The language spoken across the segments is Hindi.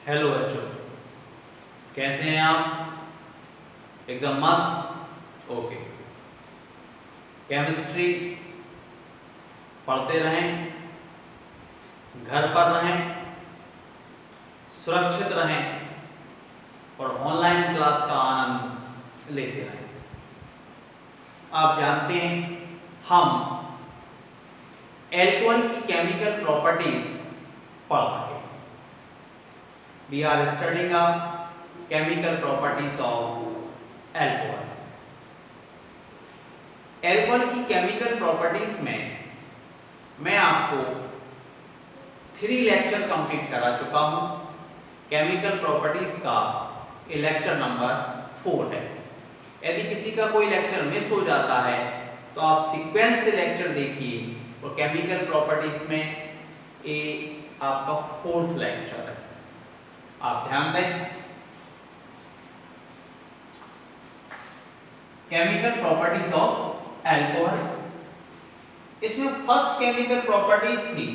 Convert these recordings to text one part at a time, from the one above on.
हेलो बच्चों, कैसे हैं आप? एकदम मस्त। ओके। केमिस्ट्री पढ़ते रहें, घर पर रहें, सुरक्षित रहें और ऑनलाइन क्लास का आनंद लेते रहें। आप जानते हैं हम एल्कोहल की केमिकल प्रॉपर्टीज पढ़ रहे हैं। We are studying chemical properties of alcohol. Alcohol की केमिकल प्रॉपर्टीज में मैं आपको 3 लेक्चर कंप्लीट करा चुका हूं। केमिकल प्रॉपर्टीज का ये लेक्चर नंबर 4 है। यदि किसी का कोई लेक्चर मिस हो जाता है तो आप सीक्वेंस से लेक्चर देखिए और केमिकल प्रॉपर्टीज में ये आपका 4th लेक्चर है। आप ध्यान दें। केमिकल प्रॉपर्टीज ऑफ एल्कोहल, इसमें फर्स्ट केमिकल प्रॉपर्टीज थी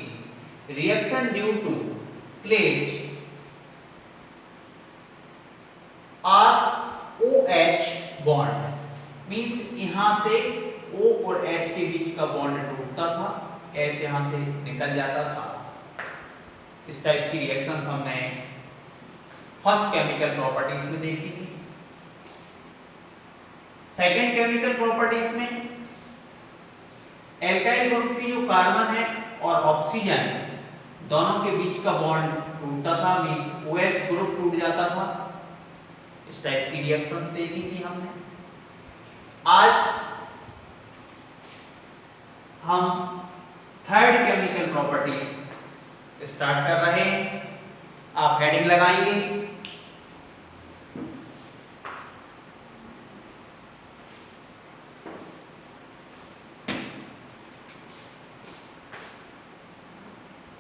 reaction due to cleavage ROH bond. Means यहां से O और H के बीच का बॉन्ड टूटता था, H यहां से निकल जाता था। इस टाइप की रिएक्शंस हमने फर्स्ट केमिकल प्रॉपर्टीज में देखी थी। सेकेंड केमिकल प्रॉपर्टीज में एल्काइल ग्रुप की जो कार्बन है और ऑक्सीजन दोनों के बीच का बॉन्ड टूटता था, मींस OH ग्रुप टूट जाता था। इस टाइप की रिएक्शंस देखी थी हमने। आज हम थर्ड केमिकल प्रॉपर्टीज स्टार्ट कर रहे हैं। आप हेडिंग लगाएंगे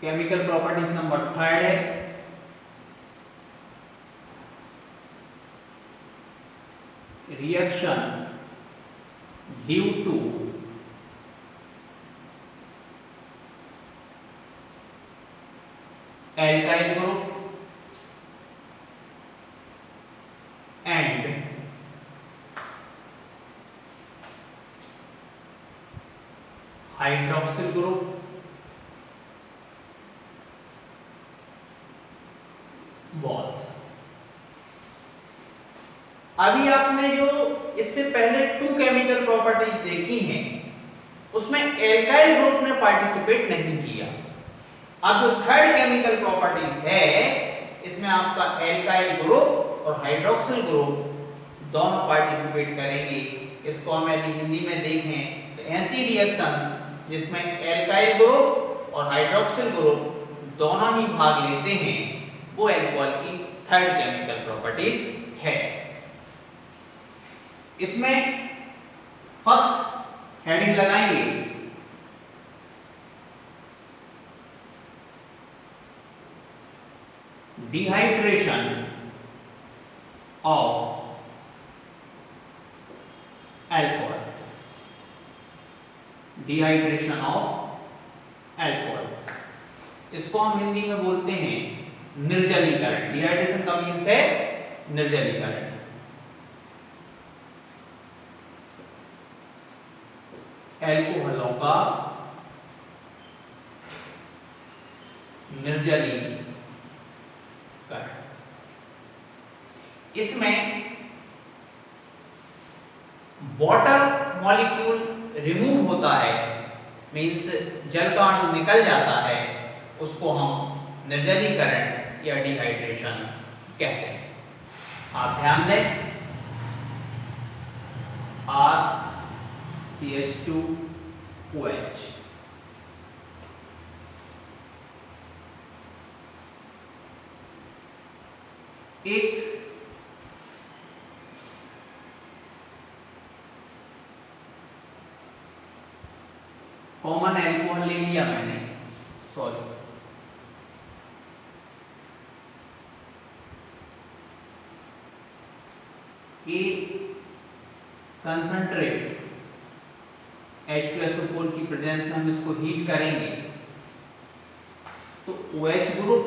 केमिकल प्रॉपर्टीज नंबर 3 है reaction due to alkyl group and hydroxyl group बहुत। अभी आपने जो इससे पहले 2 केमिकल प्रॉपर्टीज देखी हैं उसमें एल्काइल ग्रुप ने पार्टिसिपेट नहीं किया। अब जो थर्ड केमिकल प्रॉपर्टीज है इसमें आपका एल्काइल ग्रुप और हाइड्रोक्सिल ग्रुप दोनों पार्टिसिपेट करेंगे। इसको हम यदि हिंदी में देखें तो ऐसी रिएक्शंस जिसमें एल्काइल ग्रुप और हाइड्रोक्सिल ग्रुप दोनों ही भाग लेते हैं वो एल्कोहल की थर्ड केमिकल प्रॉपर्टीज है। इसमें फर्स्ट हेडिंग लगाएंगे dehydration of alcohols. Dehydration of alcohols, इसको हम हिंदी में बोलते हैं निर्जलीकरण। डिहाइड्रेशन का मीन्स है निर्जलीकरण। एल्कोहलों का निर्जलीकरण। इसमें वाटर मॉलिक्यूल रिमूव होता है, मीन्स जल का अणु निकल जाता है, उसको हम निर्जलीकरण या डिहाइड्रेशन कहते हैं। आप ध्यान दें RCH2OH एक कॉमन एल्कोहल ले लिया मैंने, सॉरी ए कंसंट्रेट H2SO4 की प्रेजेंस में हम इसको हीट करेंगे तो OH ग्रुप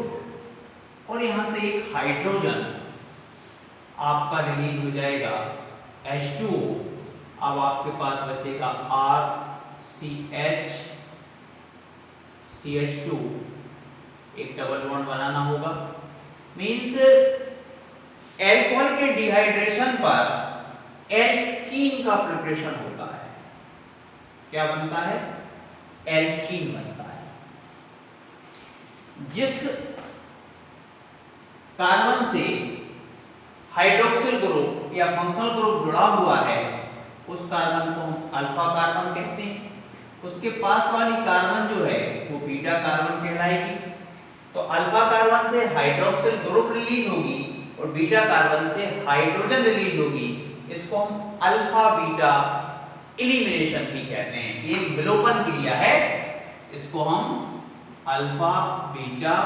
और यहां से एक हाइड्रोजन आपका रिलीज हो जाएगा H2O। अब आपके पास बचेगा RCH CH2, एक डबल बॉन्ड बनाना होगा। मींस एल्कोहल के डिहाइड्रेशन पर एल्कीन का प्रिपरेशन होता है। क्या बनता है? एल्कीन बनता है। जिस कार्बन से हाइड्रोक्सिल ग्रुप या फंक्शनल ग्रुप जुड़ा हुआ है उस कार्बन को हम अल्फा कार्बन कहते हैं। उसके पास वाली कार्बन जो है वो बीटा कार्बन कहलाएगी। तो अल्फा कार्बन से हाइड्रोक्सिल ग्रुप रिलीज होगी और बीटा कार्बन से हाइड्रोजन रिलीज होगी। इसको हम अल्फा बीटा एलिमिनेशन भी कहते हैं। ये एक विलोपन क्रिया है, इसको हम अल्फा बीटा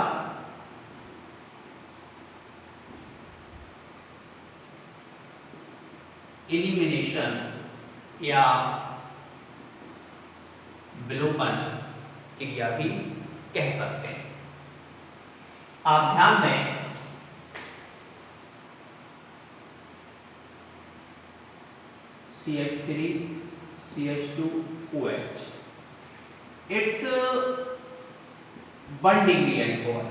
एलिमिनेशन या विलोपन क्रिया भी कह सकते हैं। आप ध्यान दें, CH3 CH2OH, it's 1 degree alcohol.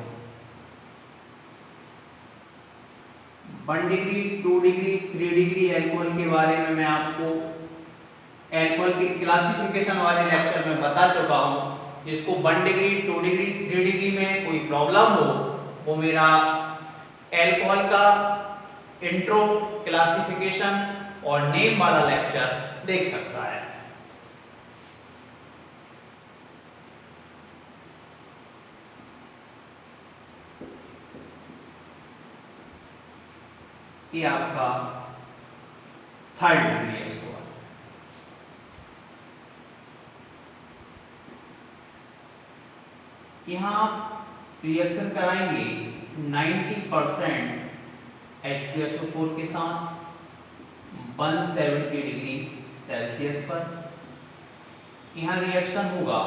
1 degree, 2 degree, 3 degree alcohol के बारे में मैं आपको एल्कोहल की क्लासिफिकेशन वाले लेक्चर में बता चुका हूं। जिसको 1 डिग्री, 2 डिग्री, 3 डिग्री में कोई प्रॉब्लम हो वो मेरा एल्कोहल का इंट्रो, क्लासिफिकेशन और नेम वाला लेक्चर देख सकता है। ये आपका 3rd डिग्री एल्कोहल। यहां आप रिएक्शन कराएंगे 90% H2SO4 के साथ 170 डिग्री सेल्सियस पर। यहां रिएक्शन होगा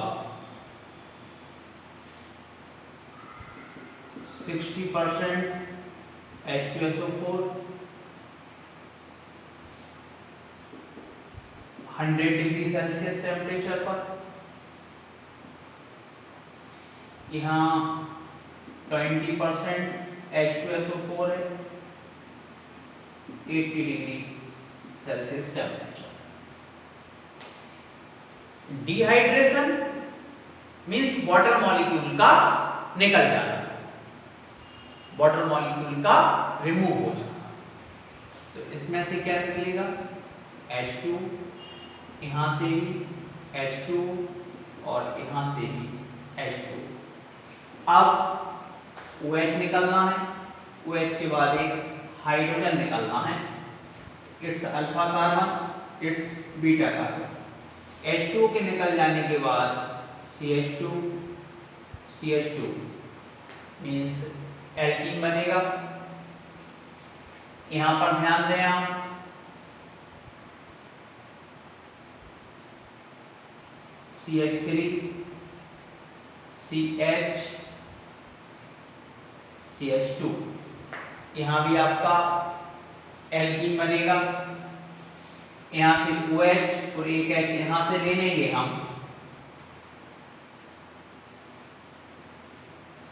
60% H2SO4 100 डिग्री सेल्सियस टेम्परेचर पर। यहाँ 20% H2SO4 है 80 degree Celsius temperature. Dehydration means water molecule का निकल जाना, वाटर मॉलिक्यूल का रिमूव हो जाना। तो इसमें से क्या निकलेगा? H2, यहां से भी H2 और यहां से भी H2। अब OH निकलना है, OH के बाद एक हाइड्रोजन निकलना है। It's alpha carbon, it's beta carbon. H2 के निकल जाने के बाद CH2 CH2 मींस एल्कीन बनेगा। यहां पर ध्यान दें आप, CH3 CH CH2, यहां भी आपका एल्कीन बनेगा। यहां से OH और एक H यहां से ले लेंगे हम,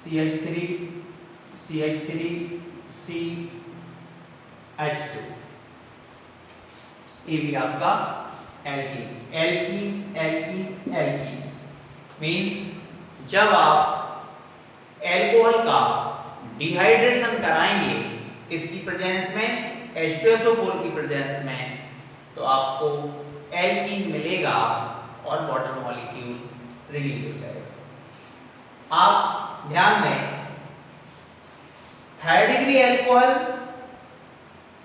CH3 CH3 CH2, ये भी आपका alkene. Alkene alkene alkene means जब आप एल्कोहल का डिहाइड्रेशन कराएंगे इसकी प्रेजेंस में, H2SO4 की प्रेजेंस में, तो आपको एल्कीन मिलेगा और वाटर मॉलिक्यूल रिलीज हो जाएगा। आप ध्यान दें, 3rd डिग्री एल्कोहल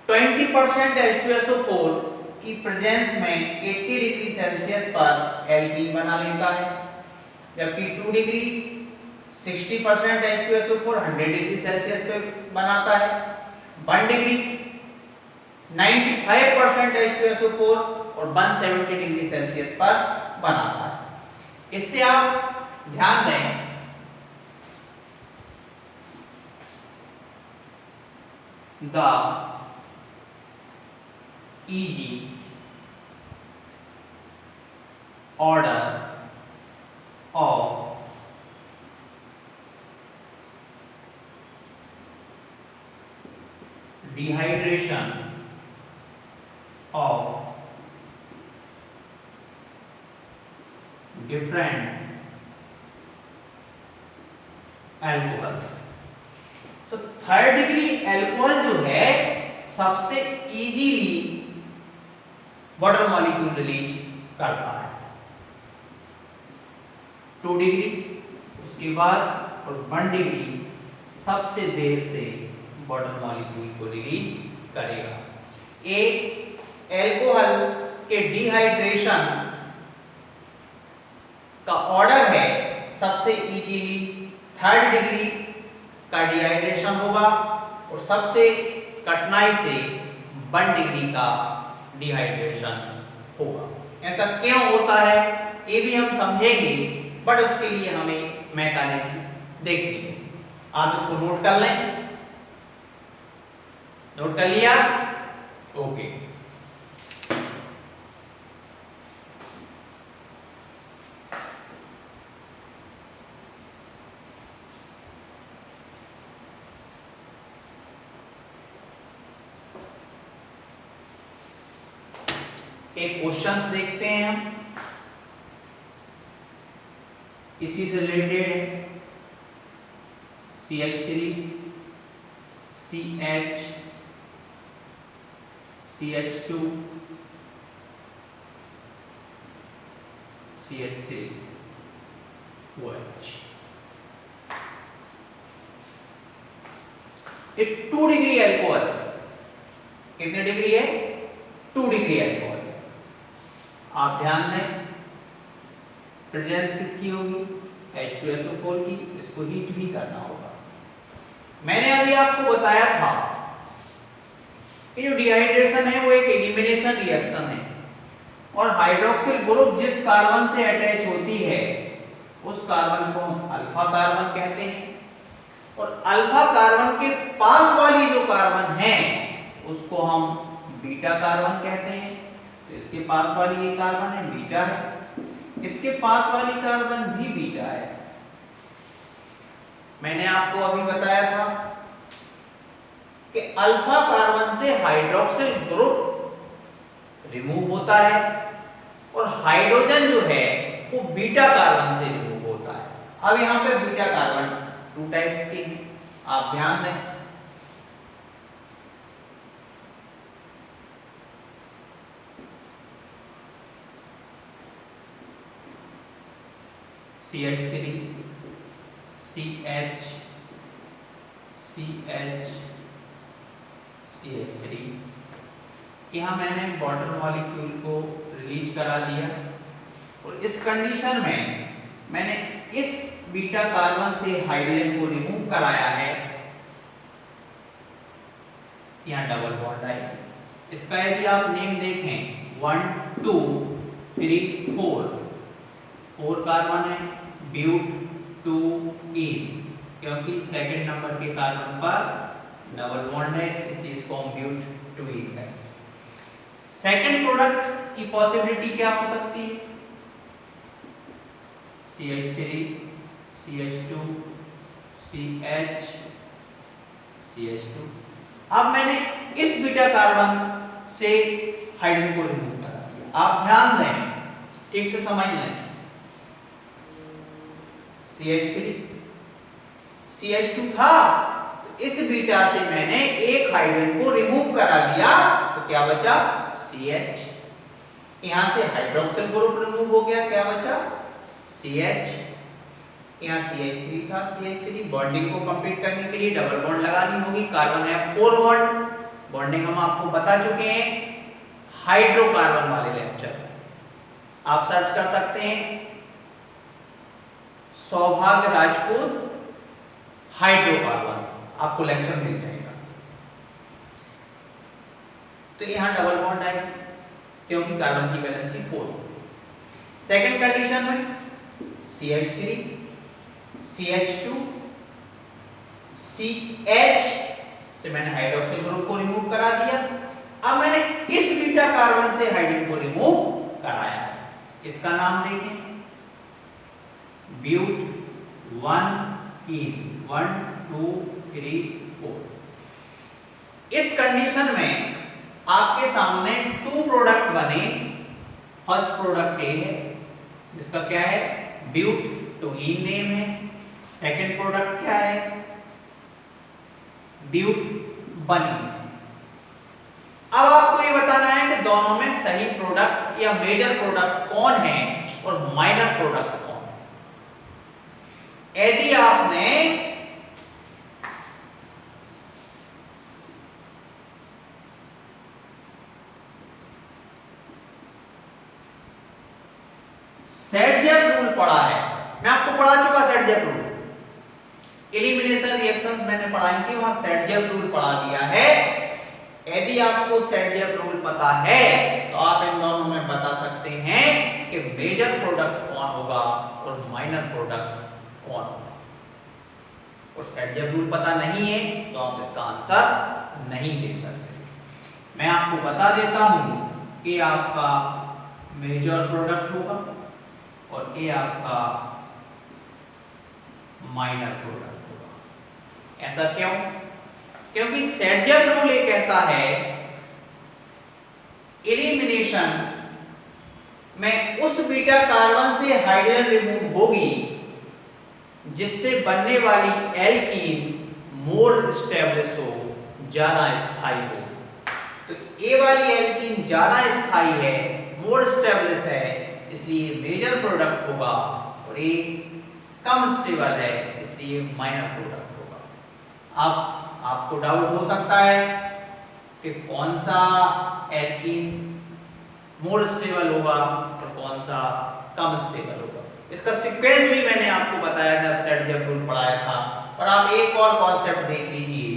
20% H2SO4 की प्रेजेंस में 80 डिग्री सेल्सियस पर एल्कीन बना लेता है, जबकि 2 डिग्री 60% H2SO4 100 डिग्री सेल्सियस पे बनाता है। 1 डिग्री 95% H2SO4 और 170 डिग्री सेल्सियस पर बनाता है। इससे आप ध्यान दें, the EG order of dehydration of different alcohols. तो थर्ड डिग्री अल्कोहल जो है सबसे इजीली वाटर मॉलिक्यूल रिलीज करता है। 2 डिग्री उसके बाद और 1 डिग्री सबसे देर से वाटर मॉलिक्यूल को रिलीज करेगा। एक अल्कोहल के डिहाइड्रेशन का ऑर्डर है सबसे इजीली थर्ड डिग्री का डिहाइड्रेशन होगा और सबसे कठिनाई से 1 डिग्री का डिहाइड्रेशन होगा। ऐसा क्यों होता है ये भी हम समझेंगे, बट उसके लिए हमें मैकेनिज्म देखनी है। आप इसको नोट कर लें। नोट कर लिया? ओके। एक क्वेश्चंस देखते हैं हम, इसी से रिलेटेड है। CH3 CH CH2 CH3 OH। एक 2 डिग्री अल्कोहल, कितने डिग्री है? 2 डिग्री अल्कोहल। आप ध्यान दें प्रेजेंस किसकी होगी? H2SO4 की। इसको हीट भी करना होगा। मैंने अभी आपको बताया था कि जो डिहाइड्रेशन है वो एक एलिमिनेशन रिएक्शन है और हाइड्रोक्सिल ग्रुप जिस कार्बन से अटैच होती है उस कार्बन को हम अल्फा कार्बन कहते हैं और अल्फा कार्बन के पास वाली जो कार्बन है उसको हम बीटा कार्बन कहते हैं। तो इसके पास वाली ये कार्बन है बीटा है, इसके पास वाली कार्बन भी बीटा है। मैंने आपको अभी बताया था कि अल्फा कार्बन से हाइड्रोक्सिल ग्रुप रिमूव होता है और हाइड्रोजन जो है वो बीटा कार्बन से रिमूव होता है। अब यहां पे बीटा कार्बन 2 टाइप्स के हैं, आप ध्यान दें। CH3 CH CH CH3। यहाँ मैंने वाटर मॉलिक्यूल को रिलीज करा दिया और इस कंडीशन में मैंने इस बीटा कार्बन से हाइड्रोजन को रिमूव कराया है। यहाँ डबल बॉन्ड आएगा। इसका यदि आप नेम देखें 1 2 3 4 कार्बन है, ब्यूट 2 इन, क्योंकि सेकंड नंबर के कार्बन पर डबल बॉन्ड है इसलिए इसको हम ब्यूट 2 इन कहेंगे। सेकंड प्रोडक्ट की पॉसिबिलिटी क्या हो सकती है? CH3 CH2 CH CH2। अब मैंने इस बीटा कार्बन से हाइड्रोजन को रिमूव करा दिया। आप ध्यान दें, ठीक से समझ लें। CH3 CH2 था, तो इस बीटा से मैंने एक हाइड्रोजन को रिमूव करा दिया तो क्या बचा? CH। यहां से हाइड्रोक्सिल ग्रुप रिमूव हो गया, क्या बचा? CH। यहाँ CH3 था, CH3 बॉन्डिंग को कंप्लीट करने के लिए डबल बॉन्ड लगानी होगी। कार्बन है 4 बॉन्ड, बॉन्डिंग हम आपको बता चुके हैं हाइड्रोकार्बन वाले लेक्चर। आप सर्च कर सकते हैं सौभाग्य राजपूत हाइड्रोकार्बन्स, आपको लेक्चर मिल जाएगा। तो यहां डबल बॉन्ड है क्योंकि कार्बन की वैलेंसी 4। सेकंड कंडीशन में CH3 CH2 CH से मैंने हाइड्रोक्सिल ग्रुप को रिमूव करा दिया। अब मैंने इस बीटा कार्बन से हाइड्रोजन को रिमूव कराया। इसका नाम देखें, ब्यूट 1 इन 1 2 3 4। इस कंडीशन में आपके सामने 2 प्रोडक्ट बने। फर्स्ट प्रोडक्ट ए है जिसका क्या है, ब्यूट, तो इन नेम है। सेकंड प्रोडक्ट क्या है, ब्यूट बनी। अब आपको ये बताना है कि दोनों में सही प्रोडक्ट या मेजर प्रोडक्ट कौन है और माइनर प्रोडक्ट कौन है। यदि आपने सेडजेफ रूल पढ़ा है, मैं आपको पढ़ा चुका सेडजेफ रूल, एलिमिनेशन रिएक्शंस मैंने पढ़ाई थी, वहां सेडजेफ रूल पढ़ा दिया है। यदि आपको सेडजेफ रूल पता है तो आप इन दोनों में बता सकते हैं कि मेजर प्रोडक्ट कौन होगा और माइनर प्रोडक्ट कौन होगा। और सेडजेफ रूल पता नहीं है तो आप इसका आंसर नहीं दे सकते। मैं आपको बता देता हूं कि आपका मेजर प्रोडक्ट होगा और ये आपका माइनर प्रोडक्ट होगा। ऐसा क्यों? क्योंकि सेडजेफ रूल ये कहता है एलिमिनेशन में उस बीटा कार्बन से हाइड्रोजन रिमूव होगी जिससे बनने वाली एल्कीन मोर स्टेबलिश हो, ज्यादा स्थायी हो। तो ए वाली एल्कीन ज्यादा स्थायी है, मोर स्टेबलिश है, इसलिए मेजर प्रोडक्ट होगा और ये कम स्टेबल है, इसलिए माइनर प्रोडक्ट होगा। अब आपको डाउट हो सकता है कि कौन सा एल्कीन मोर स्टेबल होगा और कौन सा कम स्टेबल होगा। इसका सीक्वेंस भी मैंने आपको बताया था, सेडजेफ रूल पढ़ाया था। और आप एक और कॉन्सेप्ट देख लीजिए,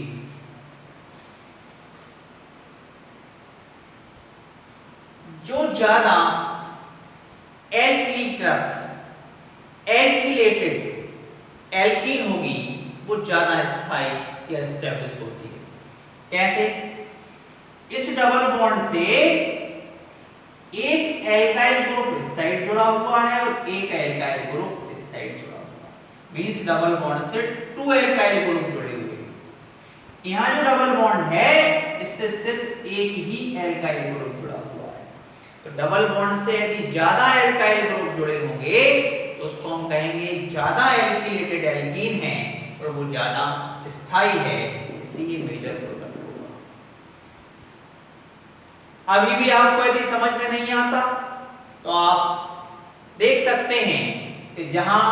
जो ज्यादा एल्कीकृत एल्किलेटेड एल्कीन होगी वो ज्यादा स्थायी या एस्टेब्लिश होती है। कैसे? इस डबल बॉन्ड से एक एल्काइल ग्रुप इस साइड जुड़ा हुआ है और एक एल्काइल ग्रुप इस साइड जुड़ा हुआ है। मींस डबल बॉन्ड से 2 एल्काइल ग्रुप जुड़े हुए हैं। यहां जो डबल बॉन्ड है इससे सिर्फ एक ही एल्काइल ग्रुप जुड़ा हुआ है। तो डबल बॉन्ड से यदि ज्यादा एल्काइल ग्रुप जुड़े होंगे तो उसको हम कहेंगे ज्यादा एल्किलेटेड एल्कीन है और वो ज्यादा स्थायी है, इसलिए मेजर प्रोडक्ट होगा। अभी भी आपको यदि समझ में नहीं आता तो आप देख सकते हैं कि जहां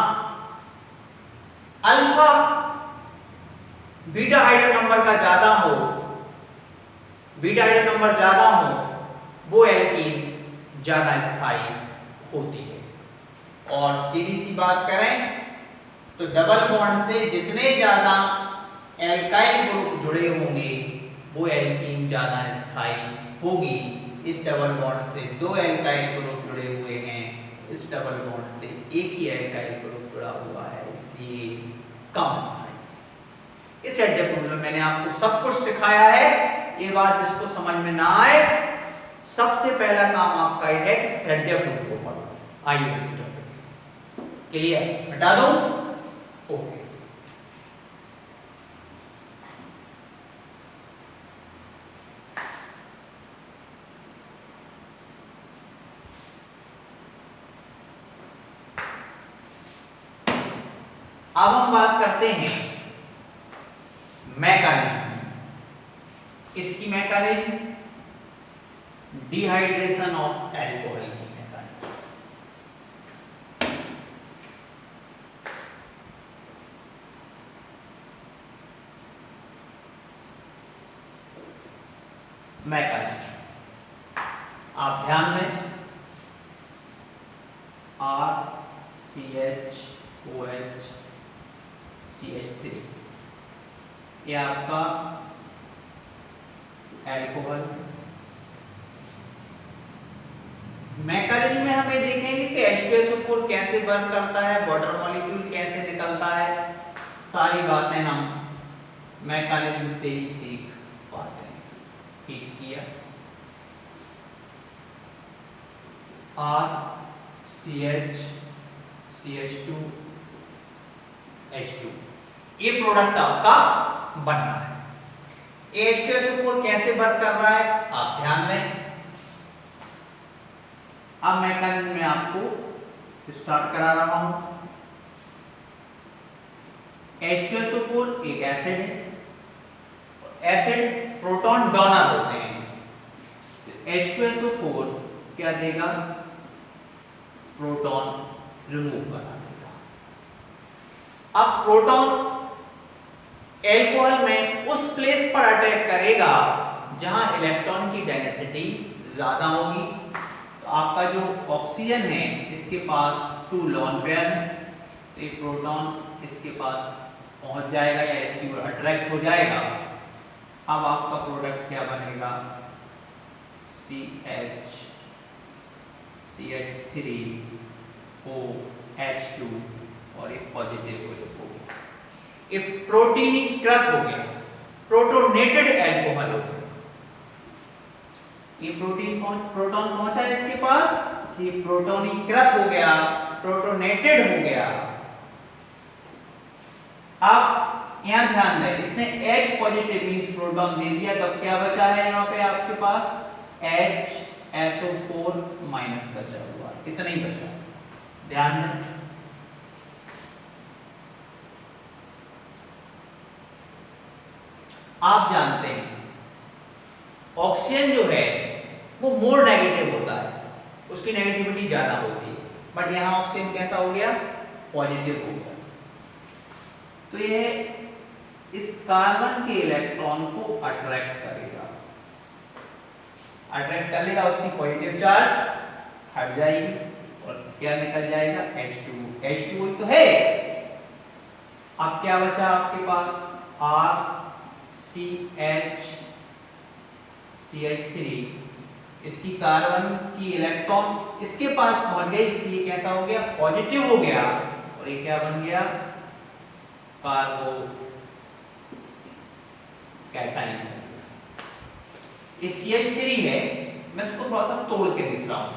अल्फा बीटा हाइड्रोजन नंबर का ज्यादा हो, बीटा हाइड्रोजन नंबर ज्यादा हो, वो एल्कीन ज्यादा स्थायी होती है। और सीधी सी बात करें तो डबल बॉन्ड से जितने ज्यादा एल्काइल ग्रुप जुड़े होंगे वो एल्कीन ज्यादा स्थायी होगी। इस डबल बॉन्ड से 2 एल्काइल ग्रुप जुड़े हुए हैं, इस डबल बॉन्ड से एक ही एल्काइल ग्रुप जुड़ा हुआ है, इसलिए कम स्थायी। इस सेडजेफ रूल में मैंने आपको सब कुछ सिखाया है। ये बात जिसको समझ में ना आए, सबसे पहला काम आपका यह है कि सेडजेफ रूल को पढ़ो। आइए क्लियर, हटा दो, ओके। अब हम बात करते हैं मैकेनिज्म। इसकी मैकेनिज्म डिहाइड्रेशन ऑफ एल्कोहल की मैकेनिज्म। मैकेनिज्म आप ध्यान दें, RCHOH CH3 ये आपका एल्कोहल। मैकेनिज्म में हमें देखेंगे कि H2SO4 कैसे वर्क करता है, वाटर मॉलिक्यूल कैसे निकलता है, सारी बातें हम मैकेनिज्म से ही सीख पाते हैं। हीट किया RCH CH2 H2, ये प्रोडक्ट आपका बन रहा है। H2SO4 कैसे वर्क कर रहा है आप ध्यान दें। अब मैकेनिज्म में आपको स्टार्ट करा रहा हूं। H2SO4 एक एसिड है, एसिड प्रोटॉन डोनर होते हैं। H2SO4 क्या देगा, प्रोटॉन रिमूव करा देगा। अब प्रोटॉन एल्कोहल में उस प्लेस पर अटैक करेगा जहां इलेक्ट्रॉन की डेंसिटी ज्यादा होगी। तो आपका जो ऑक्सीजन है इसके पास 2 लोन पेयर है, तो ये प्रोटॉन इसके पास पहुंच जाएगा या इसकी ओर अट्रैक्ट हो जाएगा। अब आपका प्रोडक्ट क्या बनेगा, CH CH3OH2 और एक पॉजिटिव ग्रुप हो गया। ये प्रोटीनीकृत हो गया, प्रोटोनेटेड एल्कोहल हो गया। ये प्रोटॉन पहुंचा है इसके पास, इसलिए प्रोटोनीकृत हो गया, प्रोटोनेटेड हो गया। आप यहां ध्यान दें, इसने H पॉजिटिव मींस प्रोटॉन दे दिया, तो क्या बचा है यहां पे आपके पास HSO4 माइनस बचा हुआ, इतना ही बचा। ध्यान दें, आप जानते हैं ऑक्सीजन जो है वो मोर नेगेटिव होता है, उसकी नेगेटिविटी ज्यादा होती है, बट यहां ऑक्सीजन कैसा हो गया, पॉजिटिव हो गया। तो यह इस कार्बन के इलेक्ट्रॉन को अट्रैक्ट करेगा, अट्रैक्ट कर लेगा, उसकी पॉजिटिव चार्ज हट जाएगी और क्या निकल जाएगा, H2 ही तो है। अब क्या बचा आपके पास, RCH CH3, इसकी कार्बन की इलेक्ट्रॉन इसके पास पहुंच गई, इसलिए कैसा हो गया, पॉजिटिव हो गया, और ये क्या बन गया, कार्बो कैटाइन। ये CH3 है, मैं इसको थोड़ा सा तोड़ के लिख रहा हूं,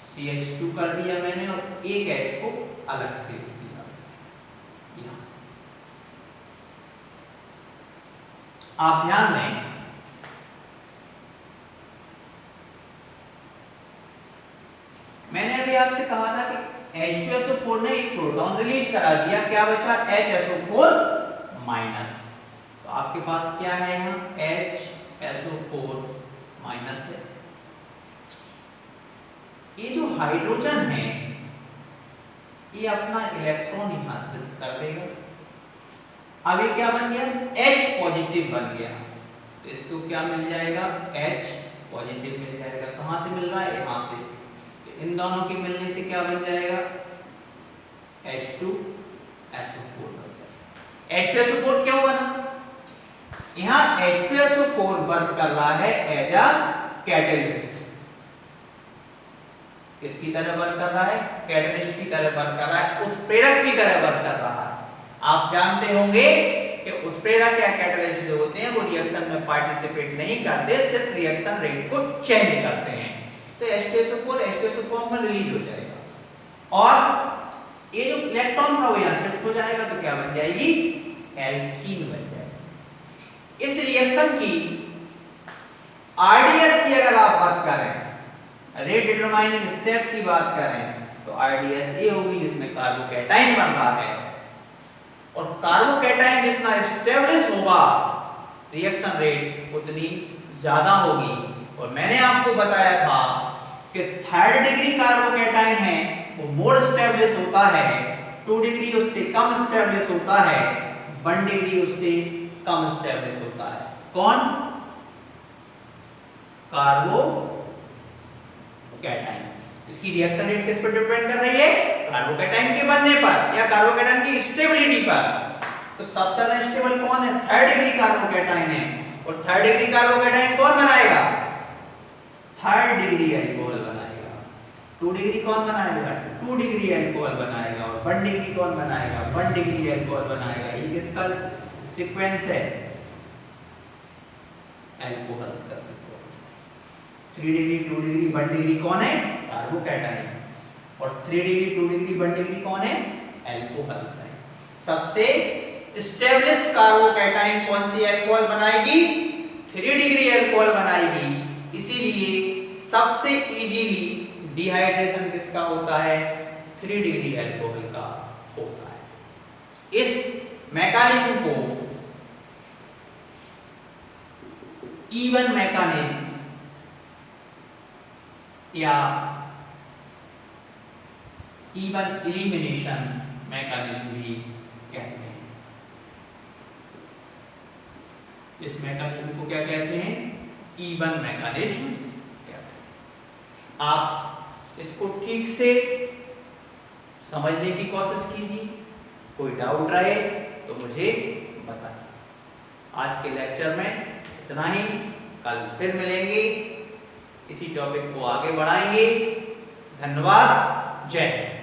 CH2 कर दिया मैंने और एक H को अलग से लिख दिया। आप ध्यान दें, मैंने अभी आपसे कहा था कि H2SO4 ने एक प्रोटॉन रिलीज करा दिया, क्या बचा, HSO4 माइनस। तो आपके पास क्या है यहाँ, HSO4 माइनस है। ये जो हाइड्रोजन है ये अपना इलेक्ट्रॉन यहां से कर देगा। अब ये क्या बन गया, H पॉजिटिव बन गया, तो इसको क्या मिल जाएगा, H पॉजिटिव मिल जाएगा। कहां से मिल रहा है, यहां से। इन दोनों के मिलने से क्या बन जाएगा, H2SO4 बन जाएगा। H2SO4 क्यों बना, यहां H2SO4 वर्क कर रहा है एज अ कैटलिस्ट। किसकी तरह वर्क कर रहा है, कैटलिस्ट की तरह वर्क कर रहा है, उत्प्रेरक की तरह वर्क कर रहा है। आप जानते होंगे कि उत्प्रेरक या कैटलिस्ट जो होते हैं वो रिएक्शन में पार्टिसिपेट नहीं करते, सिर्फ रिएक्शन रेट को चेंज करते हैं। तो H2SO4 में रिलीज हो जाएगा और ये जो इलेक्ट्रॉन था वो यहां शिफ्ट हो जाएगा, तो क्या बन जाएगी, एल्कीन बन जाएगी। इस रिएक्शन की RDS की अगर आप बात करें, रेट डिटरमाइनिंग स्टेप की बात करें, तो RDS ये होगी जिसमें कार्बोकैटाइन बन रहा है, और कार्बोकैटाइन जितना स्टेबलिश होगा रिएक्शन रेट उतनी ज्यादा होगी। और मैंने आपको बताया था कि 3rd डिग्री कार्बोकैटाइन है वो मोर स्टेबलिश होता है, 2 डिग्री उससे कम स्टेबलिश होता है, 1 डिग्री उससे कम स्टेबलिश होता है। कौन, कार्बोकैटाइन। इसकी रिएक्शन रेट किस पर डिपेंड कर रही है, कार्बोकैटाइन के बनने पर या कार्बोकैटाइन की स्टेबिलिटी पर। तो सबसे ज्यादा स्टेबल कौन है, 3rd डिग्री कार्बोकैटाइन है, और 3rd डिग्री कार्बोकैटाइन कौन बनाएगा, 3rd डिग्री अल्कोहल बनाएगा। 2 डिग्री कौन बनाएगा, 2 डिग्री अल्कोहल बनाएगा, और 1 डिग्री कौन बनाएगा, 1 डिग्री अल्कोहल बनाएगा। ये किसका सीक्वेंस है एल्कोहल्स का सीक्वेंस। 3 डिग्री 2 डिग्री 1 डिग्री कौन है? कार्बोकैटायन। और 3 डिग्री 2 डिग्री 1 डिग्री कौन है? एल्कोहल्स है। सबसे स्टेबलिश कार्बोकैटायन कौन सी एल्कोहल बनाएगी? 3 डिग्री एल्कोहल बनाएगी। इसीलिए सबसे इजीली डिहाइड्रेशन किसका होता है? 3 डिग्री एल्कोहल का होता है। इस मैकेनिज्म को इवन मैकेनिज्म या इवन एलिमिनेशन मैकेनिज्म भी कहते हैं। इस मैकेनिज्म को क्या कहते हैं? इवन मैकेनिज्म कहते हैं। आप इसको ठीक से समझने की कोशिश कीजिए। कोई डाउट रहे तो मुझे बताइए। आज के लेक्चर में इतना ही। कल फिर मिलेंगे, इसी टॉपिक को आगे बढ़ाएंगे। धन्यवाद। जय हिंद।